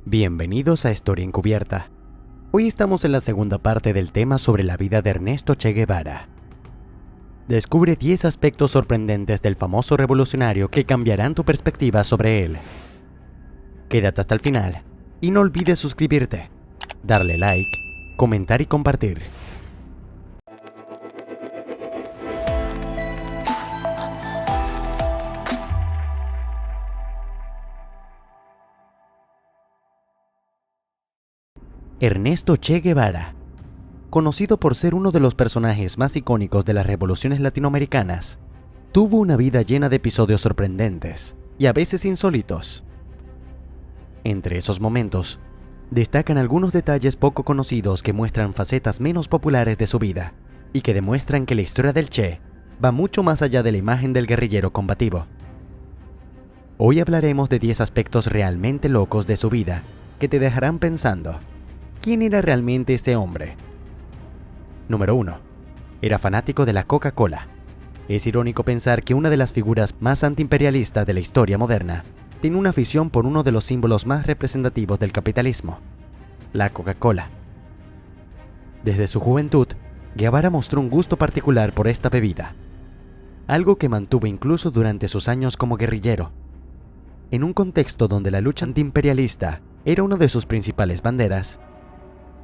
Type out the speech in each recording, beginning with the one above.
Bienvenidos a Historia Encubierta. Hoy estamos en la segunda parte del tema sobre la vida de Ernesto Che Guevara. Descubre 10 aspectos sorprendentes del famoso revolucionario que cambiarán tu perspectiva sobre él. Quédate hasta el final y no olvides suscribirte, darle like, comentar y compartir. Ernesto Che Guevara, conocido por ser uno de los personajes más icónicos de las revoluciones latinoamericanas, tuvo una vida llena de episodios sorprendentes y a veces insólitos. Entre esos momentos, destacan algunos detalles poco conocidos que muestran facetas menos populares de su vida y que demuestran que la historia del Che va mucho más allá de la imagen del guerrillero combativo. Hoy hablaremos de 10 aspectos realmente locos de su vida que te dejarán pensando. ¿Quién era realmente ese hombre? Número 1. Era fanático de la Coca-Cola. Es irónico pensar que una de las figuras más antiimperialistas de la historia moderna tiene una afición por uno de los símbolos más representativos del capitalismo, la Coca-Cola. Desde su juventud, Guevara mostró un gusto particular por esta bebida, algo que mantuvo incluso durante sus años como guerrillero. En un contexto donde la lucha antiimperialista era una de sus principales banderas,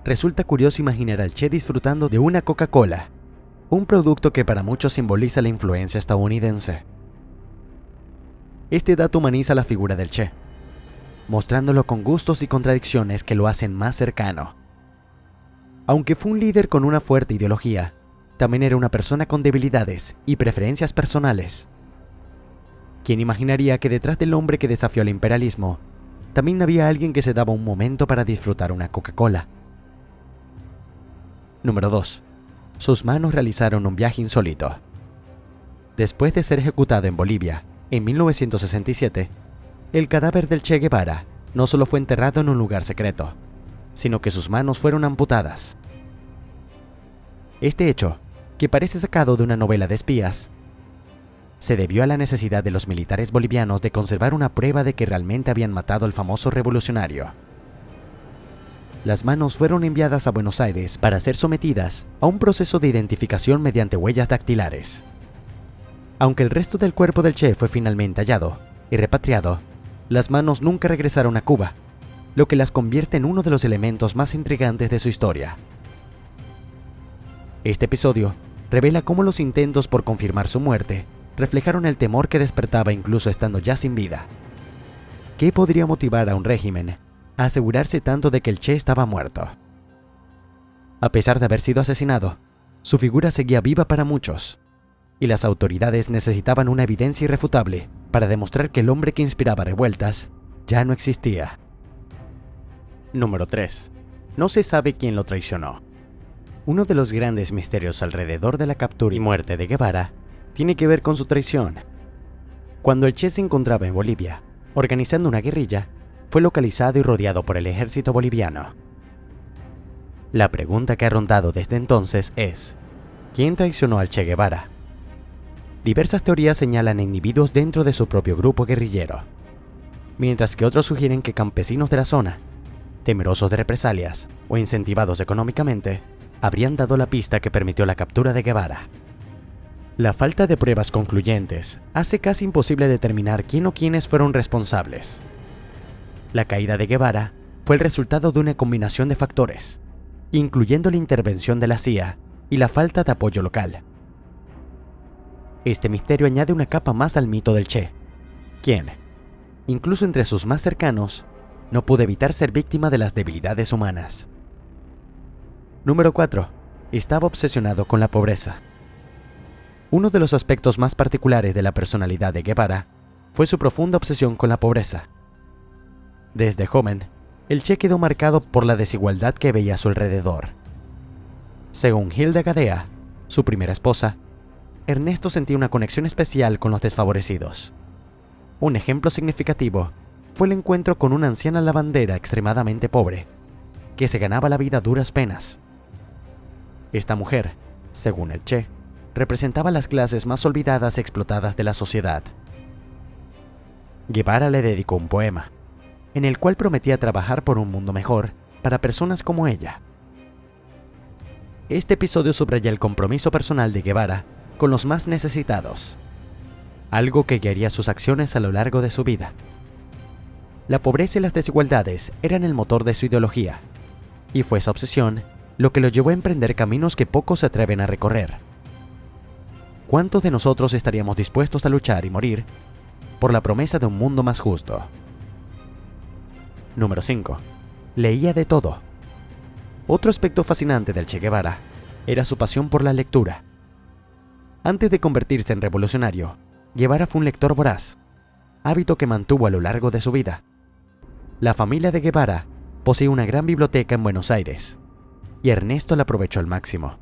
resulta curioso imaginar al Che disfrutando de una Coca-Cola, un producto que para muchos simboliza la influencia estadounidense. Este dato humaniza la figura del Che, mostrándolo con gustos y contradicciones que lo hacen más cercano. Aunque fue un líder con una fuerte ideología, también era una persona con debilidades y preferencias personales. ¿Quién imaginaría que detrás del hombre que desafió al imperialismo, también había alguien que se daba un momento para disfrutar una Coca-Cola? Número 2. Sus manos realizaron un viaje insólito. Después de ser ejecutado en Bolivia, en 1967, el cadáver del Che Guevara no solo fue enterrado en un lugar secreto, sino que sus manos fueron amputadas. Este hecho, que parece sacado de una novela de espías, se debió a la necesidad de los militares bolivianos de conservar una prueba de que realmente habían matado al famoso revolucionario. Las manos fueron enviadas a Buenos Aires para ser sometidas a un proceso de identificación mediante huellas dactilares. Aunque el resto del cuerpo del Che fue finalmente hallado y repatriado, las manos nunca regresaron a Cuba, lo que las convierte en uno de los elementos más intrigantes de su historia. Este episodio revela cómo los intentos por confirmar su muerte reflejaron el temor que despertaba incluso estando ya sin vida. ¿Qué podría motivar a un régimen a asegurarse tanto de que el Che estaba muerto? A pesar de haber sido asesinado, su figura seguía viva para muchos, y las autoridades necesitaban una evidencia irrefutable para demostrar que el hombre que inspiraba revueltas ya no existía. Número 3. No se sabe quién lo traicionó. Uno de los grandes misterios alrededor de la captura y muerte de Guevara tiene que ver con su traición. Cuando el Che se encontraba en Bolivia, organizando una guerrilla, fue localizado y rodeado por el ejército boliviano. La pregunta que ha rondado desde entonces es: ¿quién traicionó al Che Guevara? Diversas teorías señalan a individuos dentro de su propio grupo guerrillero, mientras que otros sugieren que campesinos de la zona, temerosos de represalias o incentivados económicamente, habrían dado la pista que permitió la captura de Guevara. La falta de pruebas concluyentes hace casi imposible determinar quién o quiénes fueron responsables. La caída de Guevara fue el resultado de una combinación de factores, incluyendo la intervención de la CIA y la falta de apoyo local. Este misterio añade una capa más al mito del Che, quien, incluso entre sus más cercanos, no pudo evitar ser víctima de las debilidades humanas. Número 4. Estaba obsesionado con la pobreza. Uno de los aspectos más particulares de la personalidad de Guevara fue su profunda obsesión con la pobreza. Desde joven, el Che quedó marcado por la desigualdad que veía a su alrededor. Según Hilda Gadea, su primera esposa, Ernesto sentía una conexión especial con los desfavorecidos. Un ejemplo significativo fue el encuentro con una anciana lavandera extremadamente pobre, que se ganaba la vida a duras penas. Esta mujer, según el Che, representaba las clases más olvidadas y explotadas de la sociedad. Guevara le dedicó un poema, en el cual prometía trabajar por un mundo mejor para personas como ella. Este episodio subraya el compromiso personal de Guevara con los más necesitados, algo que guiaría sus acciones a lo largo de su vida. La pobreza y las desigualdades eran el motor de su ideología, y fue esa obsesión lo que lo llevó a emprender caminos que pocos se atreven a recorrer. ¿Cuántos de nosotros estaríamos dispuestos a luchar y morir por la promesa de un mundo más justo? Número 5. Leía de todo. Otro aspecto fascinante del Che Guevara era su pasión por la lectura. Antes de convertirse en revolucionario, Guevara fue un lector voraz, hábito que mantuvo a lo largo de su vida. La familia de Guevara poseía una gran biblioteca en Buenos Aires, y Ernesto la aprovechó al máximo.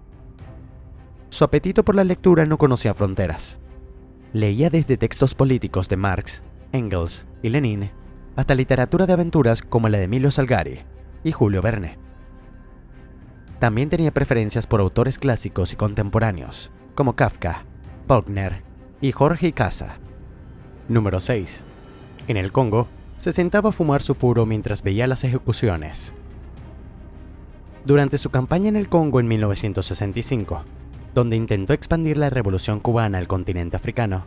Su apetito por la lectura no conocía fronteras. Leía desde textos políticos de Marx, Engels y Lenin, hasta literatura de aventuras como la de Emilio Salgari y Julio Verne. También tenía preferencias por autores clásicos y contemporáneos, como Kafka, Faulkner y Jorge y Casa. Número 6. En el Congo, se sentaba a fumar su puro mientras veía las ejecuciones. Durante su campaña en el Congo en 1965, donde intentó expandir la revolución cubana al continente africano,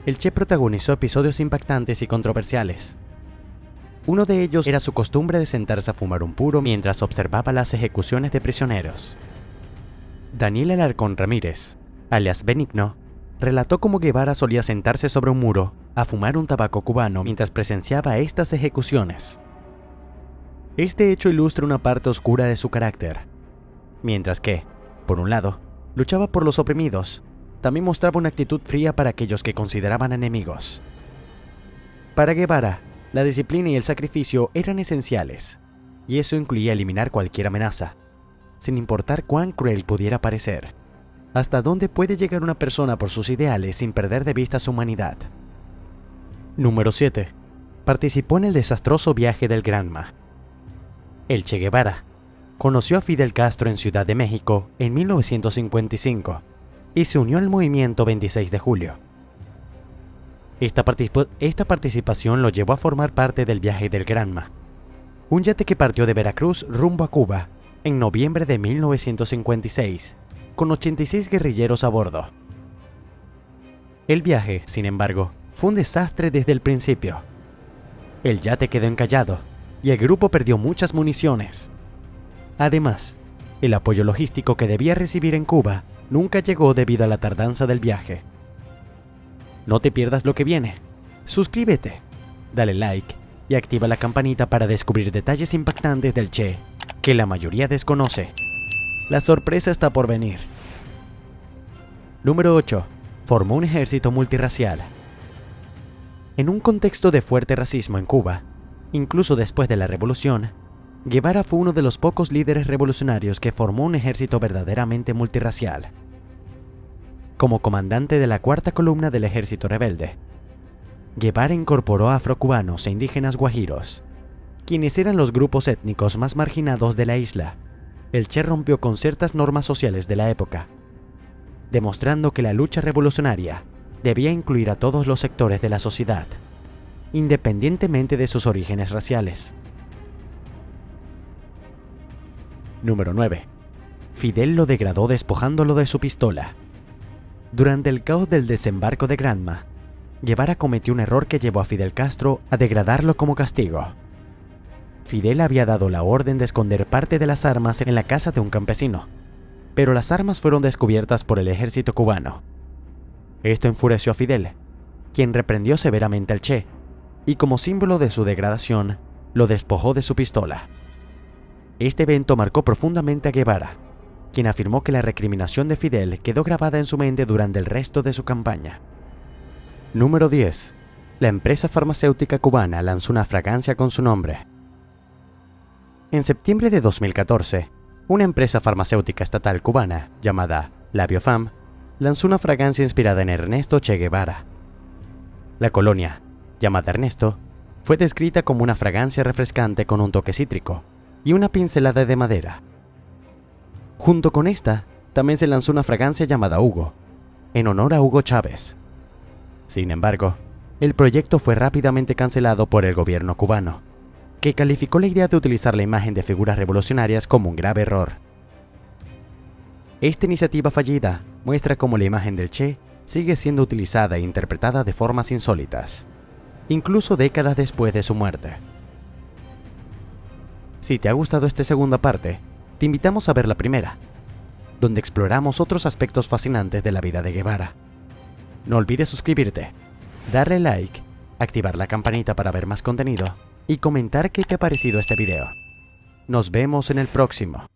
el Che protagonizó episodios impactantes y controversiales. Uno de ellos era su costumbre de sentarse a fumar un puro mientras observaba las ejecuciones de prisioneros. Daniel Alarcón Ramírez, alias Benigno, relató cómo Guevara solía sentarse sobre un muro a fumar un tabaco cubano mientras presenciaba estas ejecuciones. Este hecho ilustra una parte oscura de su carácter. Mientras que, por un lado, luchaba por los oprimidos, también mostraba una actitud fría para aquellos que consideraban enemigos. Para Guevara, la disciplina y el sacrificio eran esenciales, y eso incluía eliminar cualquier amenaza, sin importar cuán cruel pudiera parecer. ¿Hasta dónde puede llegar una persona por sus ideales sin perder de vista su humanidad? Número 7. Participó en el desastroso viaje del Granma. El Che Guevara conoció a Fidel Castro en Ciudad de México en 1955 y se unió al movimiento 26 de julio. Esta participación lo llevó a formar parte del viaje del Granma, un yate que partió de Veracruz rumbo a Cuba en noviembre de 1956, con 86 guerrilleros a bordo. El viaje, sin embargo, fue un desastre desde el principio. El yate quedó encallado y el grupo perdió muchas municiones. Además, el apoyo logístico que debía recibir en Cuba nunca llegó debido a la tardanza del viaje. No te pierdas lo que viene. Suscríbete, dale like y activa la campanita para descubrir detalles impactantes del Che que la mayoría desconoce. La sorpresa está por venir. Número 8. Formó un ejército multirracial. En un contexto de fuerte racismo en Cuba, incluso después de la revolución, Guevara fue uno de los pocos líderes revolucionarios que formó un ejército verdaderamente multirracial. Como comandante de la cuarta columna del ejército rebelde, Guevara incorporó a afrocubanos e indígenas guajiros, quienes eran los grupos étnicos más marginados de la isla. El Che rompió con ciertas normas sociales de la época, demostrando que la lucha revolucionaria debía incluir a todos los sectores de la sociedad, independientemente de sus orígenes raciales. Número 9. Fidel lo degradó despojándolo de su pistola. Durante el caos del desembarco de Granma, Guevara cometió un error que llevó a Fidel Castro a degradarlo como castigo. Fidel había dado la orden de esconder parte de las armas en la casa de un campesino, pero las armas fueron descubiertas por el ejército cubano. Esto enfureció a Fidel, quien reprendió severamente al Che, y como símbolo de su degradación, lo despojó de su pistola. Este evento marcó profundamente a Guevara, quien afirmó que la recriminación de Fidel quedó grabada en su mente durante el resto de su campaña. Número 10. La empresa farmacéutica cubana lanzó una fragancia con su nombre. En septiembre de 2014, una empresa farmacéutica estatal cubana llamada La Biofam lanzó una fragancia inspirada en Ernesto Che Guevara. La colonia, llamada Ernesto, fue descrita como una fragancia refrescante con un toque cítrico y una pincelada de madera. Junto con esta, también se lanzó una fragancia llamada Hugo, en honor a Hugo Chávez. Sin embargo, el proyecto fue rápidamente cancelado por el gobierno cubano, que calificó la idea de utilizar la imagen de figuras revolucionarias como un grave error. Esta iniciativa fallida muestra cómo la imagen del Che sigue siendo utilizada e interpretada de formas insólitas, incluso décadas después de su muerte. Si te ha gustado esta segunda parte, te invitamos a ver la primera, donde exploramos otros aspectos fascinantes de la vida de Guevara. No olvides suscribirte, darle like, activar la campanita para ver más contenido y comentar qué te ha parecido este video. Nos vemos en el próximo.